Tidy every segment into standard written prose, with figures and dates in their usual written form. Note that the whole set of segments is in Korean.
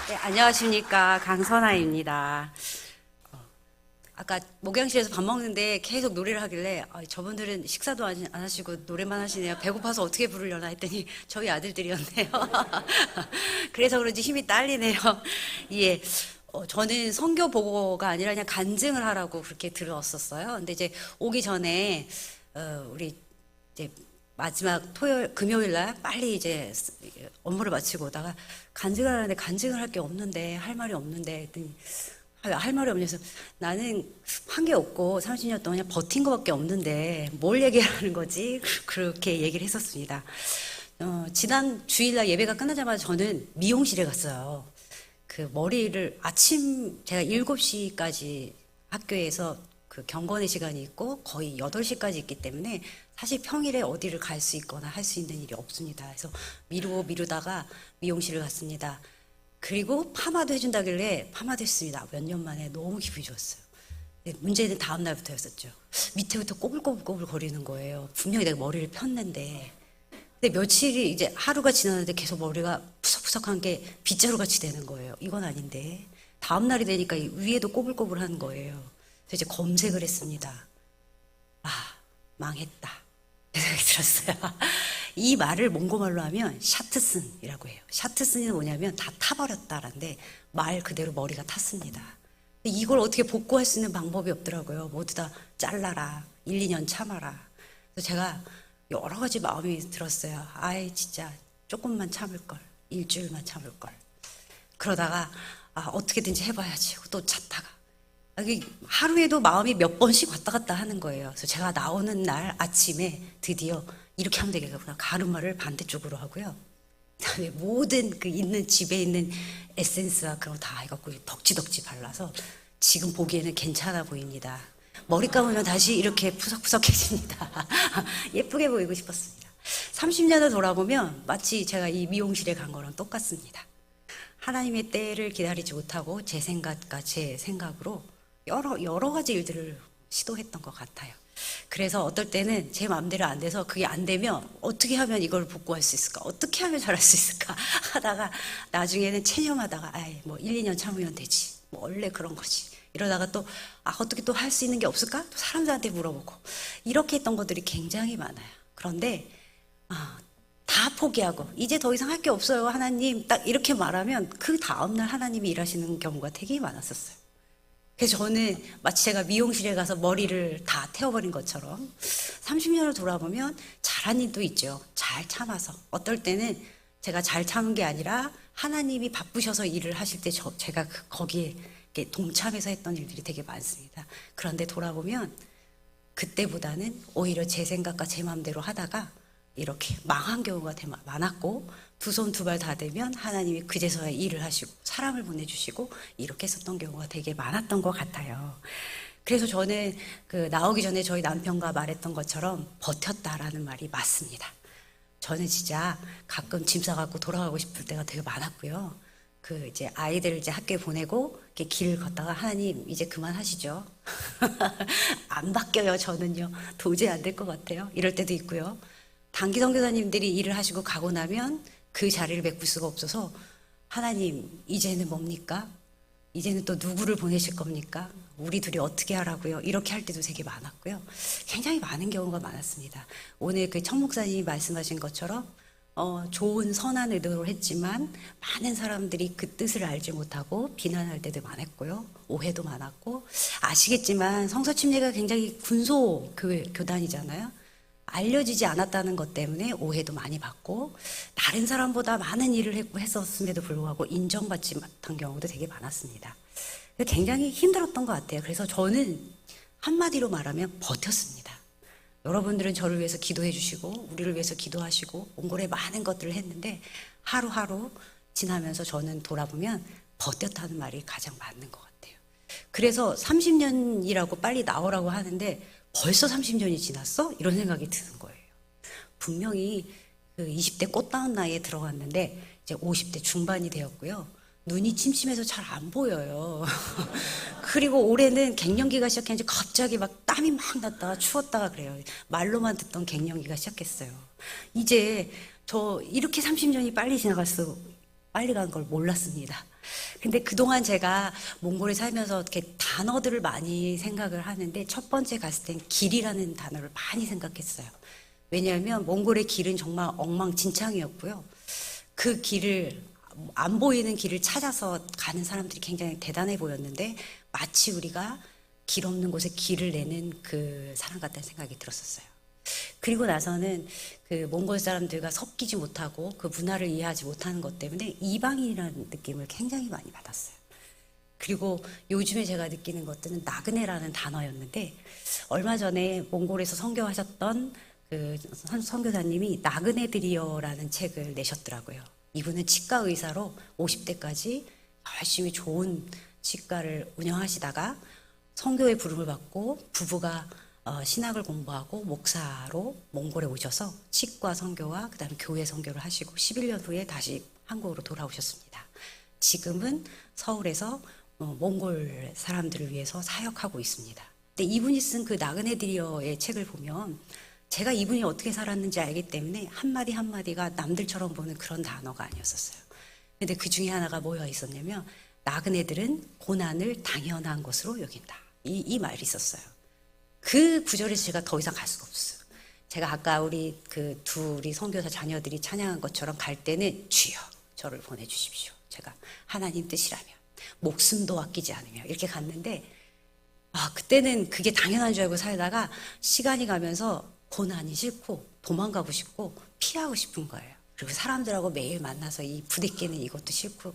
네, 안녕하십니까. 강선아입니다. 아까 목양실에서 밥 먹는데 계속 노래를 하길래 저분들은 식사도 안 하시고 노래만 하시네요. 배고파서 어떻게 부르려나 했더니 저희 아들들이었네요. 그래서 그런지 힘이 딸리네요. 예. 저는 선교 보고가 아니라 그냥 간증을 하라고 그렇게 들었었어요. 근데 이제 오기 전에 우리 이제 마지막 금요일 날 빨리 이제 업무를 마치고 오다가 간증을 하는데 간증을 할 게 없는데 할 말이 없는데 했더니 할 말이 없냐서 나는 한 게 없고 30년 동안 그냥 버틴 거밖에 없는데 뭘 얘기하는 거지? 그렇게 얘기를 했었습니다. 지난 주일날 예배가 끝나자마자 저는 미용실에 갔어요. 그 머리를 아침 제가 7시까지 학교에서 그 경건의 시간이 있고 거의 8시까지 있기 때문에 사실 평일에 어디를 갈 수 있거나 할 수 있는 일이 없습니다. 그래서 미루다가 미용실을 갔습니다. 그리고 파마도 해준다길래 파마도 했습니다. 몇 년 만에 너무 기분이 좋았어요. 문제는 다음 날부터였었죠. 밑에부터 꼬불꼬불 거리는 거예요. 분명히 내가 머리를 폈는데. 근데 며칠이 이제 하루가 지났는데 계속 머리가 푸석푸석한 게 빗자루 같이 되는 거예요. 이건 아닌데. 다음 날이 되니까 위에도 꼬불꼬불 하는 거예요. 그래서 이제 검색을 했습니다. 아, 망했다. 생각이 들었어요. 이 말을 몽고말로 하면 샤트슨이라고 해요. 샤트슨이 뭐냐면 다 타버렸다라는데 말 그대로 머리가 탔습니다. 이걸 어떻게 복구할 수 있는 방법이 없더라고요. 모두 다 잘라라. 1, 2년 참아라. 그래서 제가 여러 가지 마음이 들었어요. 아이 진짜 조금만 참을걸. 일주일만 참을걸. 그러다가 어떻게든지 해봐야지. 또 찾다가 하루에도 마음이 몇 번씩 왔다 갔다 하는 거예요. 그래서 제가 나오는 날 아침에 드디어 이렇게 하면 되겠구나. 가르마를 반대쪽으로 하고요. 그다음에 모든 그 있는 집에 있는 에센스와 그런 거 다 해갖고 덕지덕지 발라서 지금 보기에는 괜찮아 보입니다. 머리 감으면 다시 이렇게 푸석푸석해집니다. 예쁘게 보이고 싶었습니다. 30년을 돌아보면 마치 제가 이 미용실에 간 거랑 똑같습니다. 하나님의 때를 기다리지 못하고 제 생각과 제 생각으로 여러 가지 일들을 시도했던 것 같아요. 그래서 어떨 때는 제 마음대로 안 돼서 그게 안 되면 어떻게 하면 이걸 복구할 수 있을까? 어떻게 하면 잘할 수 있을까? 하다가 나중에는 체념하다가 뭐 1, 2년 참으면 되지. 뭐 원래 그런 거지. 이러다가 또 어떻게 또 할 수 있는 게 없을까? 또 사람들한테 물어보고 이렇게 했던 것들이 굉장히 많아요. 그런데 다 포기하고 이제 더 이상 할 게 없어요 하나님 딱 이렇게 말하면 그 다음날 하나님이 일하시는 경우가 되게 많았었어요. 그래서 저는 마치 제가 미용실에 가서 머리를 다 태워버린 것처럼 30년을 돌아보면 잘한 일도 있죠. 잘 참아서. 어떨 때는 제가 잘 참은 게 아니라 하나님이 바쁘셔서 일을 하실 때 제가 거기에 동참해서 했던 일들이 되게 많습니다. 그런데 돌아보면 그때보다는 오히려 제 생각과 제 마음대로 하다가 이렇게 망한 경우가 많았고 두 손 두 발 다 되면 하나님이 그제서야 일을 하시고 사람을 보내주시고 이렇게 했었던 경우가 되게 많았던 것 같아요. 그래서 저는 나오기 전에 저희 남편과 말했던 것처럼 버텼다라는 말이 맞습니다. 저는 진짜 가끔 짐 싸갖고 돌아가고 싶을 때가 되게 많았고요. 이제 아이들을 이제 학교에 보내고 이렇게 길 걷다가 하나님 이제 그만하시죠. 안 바뀌어요 저는요. 도저히 안 될 것 같아요. 이럴 때도 있고요. 단기 선교사님들이 일을 하시고 가고 나면 그 자리를 메꿀 수가 없어서 하나님 이제는 뭡니까? 이제는 또 누구를 보내실 겁니까? 우리 둘이 어떻게 하라고요? 이렇게 할 때도 되게 많았고요. 굉장히 많은 경우가 많았습니다. 오늘 청 목사님이 말씀하신 것처럼 좋은 선한 의도로 했지만 많은 사람들이 그 뜻을 알지 못하고 비난할 때도 많았고요. 오해도 많았고 아시겠지만 성서침례가 굉장히 군소 교단이잖아요. 알려지지 않았다는 것 때문에 오해도 많이 받고 다른 사람보다 많은 일을 했었음에도 불구하고 인정받지 못한 경우도 되게 많았습니다. 굉장히 힘들었던 것 같아요. 그래서 저는 한마디로 말하면 버텼습니다. 여러분들은 저를 위해서 기도해 주시고 우리를 위해서 기도하시고 옹골에 많은 것들을 했는데 하루하루 지나면서 저는 돌아보면 버텼다는 말이 가장 맞는 것 같아요. 그래서 30년이라고 빨리 나오라고 하는데 벌써 30년이 지났어? 이런 생각이 드는 거예요. 분명히 20대 꽃다운 나이에 들어갔는데 이제 50대 중반이 되었고요. 눈이 침침해서 잘 안 보여요. 그리고 올해는 갱년기가 시작했는지 갑자기 막 땀이 막 났다가 추웠다가 그래요. 말로만 듣던 갱년기가 시작했어요. 이제 저 이렇게 30년이 빨리 지나갈 수 빨리 간 걸 몰랐습니다. 근데 그동안 제가 몽골에 살면서 이렇게 단어들을 많이 생각을 하는데 첫 번째 갔을 땐 길이라는 단어를 많이 생각했어요. 왜냐하면 몽골의 길은 정말 엉망진창이었고요. 그 길을 안 보이는 길을 찾아서 가는 사람들이 굉장히 대단해 보였는데 마치 우리가 길 없는 곳에 길을 내는 그 사람 같다는 생각이 들었었어요. 그리고 나서는 그 몽골 사람들과 섞이지 못하고 그 문화를 이해하지 못하는 것 때문에 이방인이라는 느낌을 굉장히 많이 받았어요. 그리고 요즘에 제가 느끼는 것들은 나그네라는 단어였는데 얼마 전에 몽골에서 선교하셨던 그 선교사님이 나그네들이여라는 책을 내셨더라고요. 이분은 치과 의사로 50대까지 열심히 좋은 치과를 운영하시다가 선교의 부름을 받고 부부가 신학을 공부하고 목사로 몽골에 오셔서 치과 선교와 그다음에 교회 선교를 하시고 11년 후에 다시 한국으로 돌아오셨습니다. 지금은 서울에서 몽골 사람들을 위해서 사역하고 있습니다. 근데 이분이 쓴 그 나그네들이여의 책을 보면 제가 이분이 어떻게 살았는지 알기 때문에 한마디 한마디가 남들처럼 보는 그런 단어가 아니었었어요. 근데 그 중에 하나가 뭐가 있었냐면 나그네들은 고난을 당연한 것으로 여긴다. 이 말이 있었어요. 그 구절에서 제가 더 이상 갈 수가 없었어요. 제가 아까 우리 그 둘이 선교사 자녀들이 찬양한 것처럼 갈 때는 주여 저를 보내주십시오. 제가 하나님 뜻이라면 목숨도 아끼지 않으며 이렇게 갔는데 그때는 그게 당연한 줄 알고 살다가 시간이 가면서 고난이 싫고 도망가고 싶고 피하고 싶은 거예요. 그리고 사람들하고 매일 만나서 이 부대끼는 이것도 싫고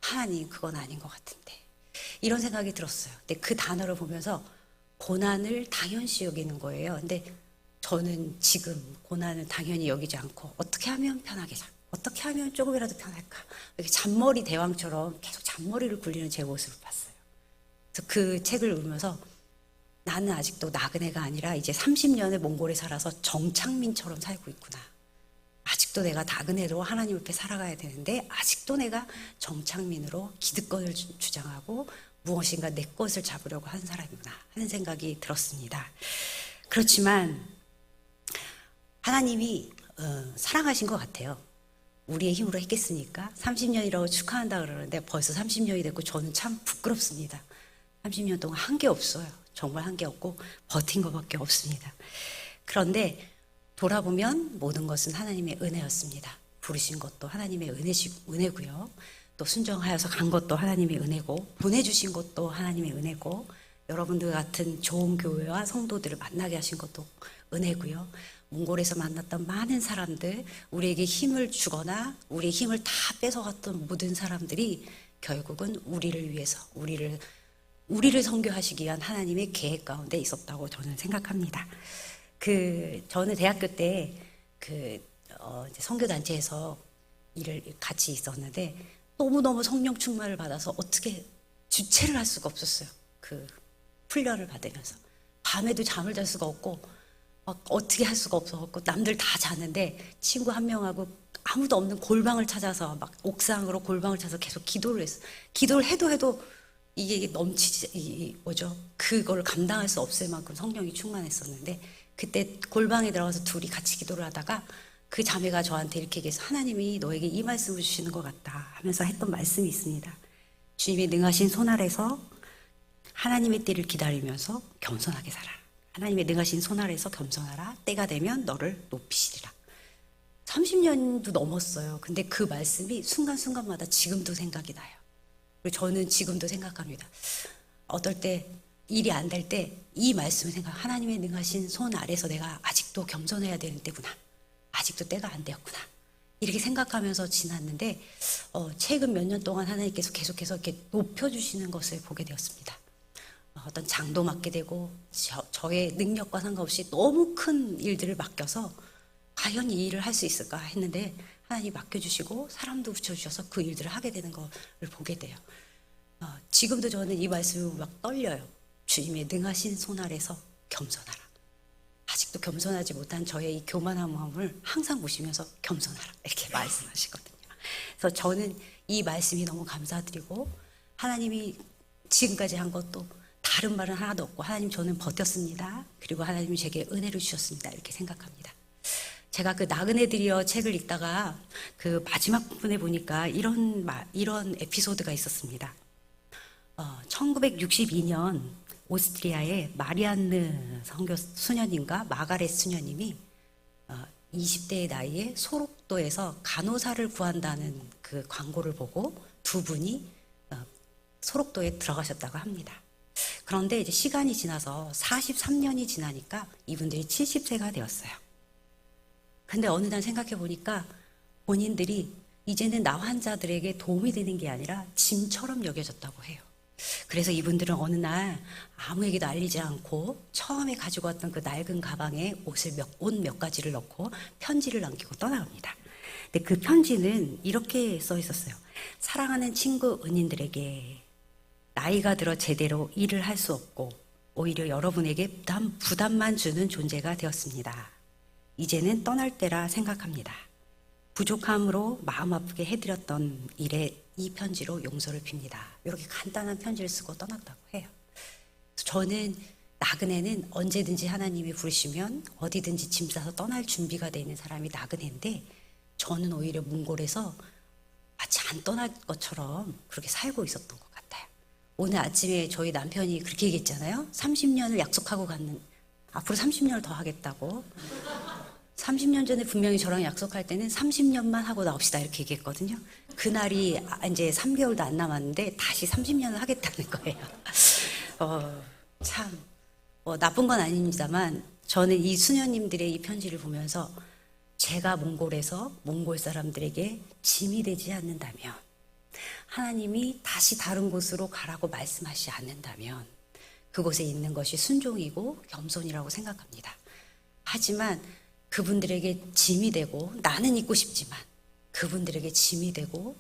하나님 그건 아닌 것 같은데 이런 생각이 들었어요. 근데 그 단어를 보면서 고난을 당연시 여기는 거예요. 근데 저는 지금 고난을 당연히 여기지 않고 어떻게 하면 편하게 살까? 어떻게 하면 조금이라도 편할까? 이렇게 잔머리 대왕처럼 계속 잔머리를 굴리는 제 모습을 봤어요. 그래서 그 책을 읽으면서 나는 아직도 나그네가 아니라 이제 30년을 몽골에 살아서 정창민처럼 살고 있구나. 아직도 내가 나그네로 하나님 앞에 살아가야 되는데 아직도 내가 정창민으로 기득권을 주장하고 무엇인가 내 것을 잡으려고 한 사람이구나 하는 생각이 들었습니다. 그렇지만 하나님이 사랑하신 것 같아요. 우리의 힘으로 했겠으니까 30년이라고 축하한다 그러는데 벌써 30년이 됐고 저는 참 부끄럽습니다. 30년 동안 한 게 없어요. 정말 한 게 없고 버틴 것밖에 없습니다. 그런데 돌아보면 모든 것은 하나님의 은혜였습니다. 부르신 것도 하나님의 은혜고요. 또 순종하여서 간 것도 하나님의 은혜고 보내주신 것도 하나님의 은혜고 여러분들 같은 좋은 교회와 성도들을 만나게 하신 것도 은혜고요. 몽골에서 만났던 많은 사람들, 우리에게 힘을 주거나 우리의 힘을 다 뺏어갔던 모든 사람들이 결국은 우리를 위해서 우리를 선교하시기 위한 하나님의 계획 가운데 있었다고 저는 생각합니다. 저는 대학교 때 선교단체에서 일을 같이 있었는데 너무너무 성령 충만을 받아서 어떻게 주체를 할 수가 없었어요. 그 훈련을 받으면서 밤에도 잠을 잘 수가 없고 어떻게 할 수가 없었고 남들 다 자는데 친구 한 명하고 아무도 없는 골방을 찾아서 막 옥상으로 골방을 찾아서 계속 기도를 했어요. 기도를 해도 이게 넘치지 그걸 감당할 수 없을 만큼 성령이 충만했었는데 그때 골방에 들어가서 둘이 같이 기도를 하다가 그 자매가 저한테 이렇게 얘기해서 하나님이 너에게 이 말씀을 주시는 것 같다 하면서 했던 말씀이 있습니다. 주님의 능하신 손 아래서 하나님의 때를 기다리면서 겸손하게 살아라. 하나님의 능하신 손 아래서 겸손하라. 때가 되면 너를 높이시리라. 30년도 넘었어요. 근데 그 말씀이 순간순간마다 지금도 생각이 나요. 그리고 저는 지금도 생각합니다. 어떨 때 일이 안 될 때 이 말씀을 하나님의 능하신 손 아래서 내가 아직도 겸손해야 되는 때구나. 아직도 때가 안 되었구나. 이렇게 생각하면서 지났는데 최근 몇 년 동안 하나님께서 계속해서 이렇게 높여주시는 것을 보게 되었습니다. 어떤 장도 맡게 되고 저의 능력과 상관없이 너무 큰 일들을 맡겨서 과연 이 일을 할 수 있을까 했는데 하나님이 맡겨주시고 사람도 붙여주셔서 그 일들을 하게 되는 것을 보게 돼요. 지금도 저는 이 말씀이 막 떨려요. 주님의 능하신 손 아래서 겸손하라. 아직도 겸손하지 못한 저의 이 교만한 마음을 항상 보시면서 겸손하라 이렇게 말씀하시거든요. 그래서 저는 이 말씀이 너무 감사드리고 하나님이 지금까지 한 것도 다른 말은 하나도 없고 하나님 저는 버텼습니다. 그리고 하나님이 제게 은혜를 주셨습니다. 이렇게 생각합니다. 제가 그 나그네들이여 책을 읽다가 그 마지막 부분에 보니까 이런 에피소드가 있었습니다. 1962년 오스트리아의 마리안느 선교 수녀님과 마가렛 수녀님이 20대의 나이에 소록도에서 간호사를 구한다는 그 광고를 보고 두 분이 소록도에 들어가셨다고 합니다. 그런데 이제 시간이 지나서 43년이 지나니까 이분들이 70세가 되었어요. 근데 어느 날 생각해 보니까 본인들이 이제는 나 환자들에게 도움이 되는 게 아니라 짐처럼 여겨졌다고 해요. 그래서 이분들은 어느 날 아무에게도 알리지 않고 처음에 가지고 왔던 그 낡은 가방에 옷 몇 가지를 넣고 편지를 남기고 떠나갑니다. 근데 그 편지는 이렇게 써 있었어요. 사랑하는 친구 은인들에게 나이가 들어 제대로 일을 할 수 없고 오히려 여러분에게 부담만 주는 존재가 되었습니다. 이제는 떠날 때라 생각합니다. 부족함으로 마음 아프게 해드렸던 일에 이 편지로 용서를 빕니다. 이렇게 간단한 편지를 쓰고 떠났다고 해요. 저는 나그네는 언제든지 하나님이 부르시면 어디든지 짐 싸서 떠날 준비가 되어 있는 사람이 나그네인데 저는 오히려 몽골에서 마치 안 떠날 것처럼 그렇게 살고 있었던 것 같아요. 오늘 아침에 저희 남편이 그렇게 얘기했잖아요. 30년을 약속하고 갔는, 앞으로 30년을 더 하겠다고. 30년 전에 분명히 저랑 약속할 때는 30년만 하고 나옵시다 이렇게 얘기했거든요. 그날이 이제 3개월도 안 남았는데 다시 30년을 하겠다는 거예요. 참 나쁜 건 아닙니다만 저는 이 수녀님들의 이 편지를 보면서 제가 몽골에서 몽골 사람들에게 짐이 되지 않는다면, 하나님이 다시 다른 곳으로 가라고 말씀하시지 않는다면 그곳에 있는 것이 순종이고 겸손이라고 생각합니다. 하지만 그분들에게 짐이 되고, 나는 있고 싶지만 그분들에게 짐이 되고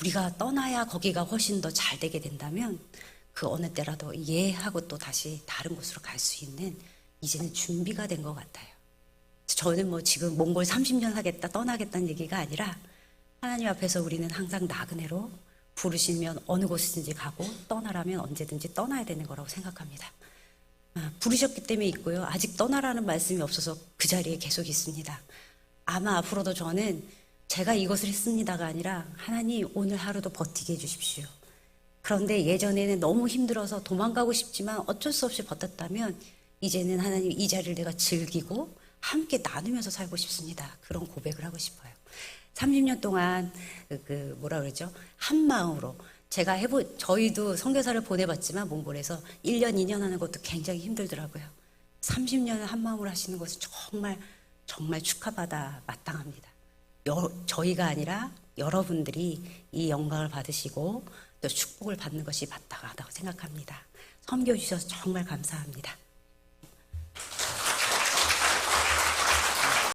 우리가 떠나야 거기가 훨씬 더 잘 되게 된다면 그 어느 때라도 예 하고 또 다시 다른 곳으로 갈 수 있는 이제는 준비가 된 것 같아요. 저는 뭐 지금 몽골 30년 하겠다 떠나겠다는 얘기가 아니라 하나님 앞에서 우리는 항상 나그네로 부르시면 어느 곳이든지 가고 떠나라면 언제든지 떠나야 되는 거라고 생각합니다. 부르셨기 때문에 있고요. 아직 떠나라는 말씀이 없어서 그 자리에 계속 있습니다. 아마 앞으로도 저는 제가 이것을 했습니다가 아니라 하나님 오늘 하루도 버티게 해주십시오. 그런데 예전에는 너무 힘들어서 도망가고 싶지만 어쩔 수 없이 버텼다면 이제는 하나님 이 자리를 내가 즐기고 함께 나누면서 살고 싶습니다. 그런 고백을 하고 싶어요. 30년 동안 뭐라 그러죠? 한 마음으로 저희도 선교사를 보내봤지만 몽골에서 1년, 2년 하는 것도 굉장히 힘들더라고요. 30년을 한 마음으로 하시는 것은 정말 정말 축하받아 마땅합니다. 저희가 아니라 여러분들이 이 영광을 받으시고 또 축복을 받는 것이 마땅하다고 생각합니다. 섬겨주셔서 정말 감사합니다.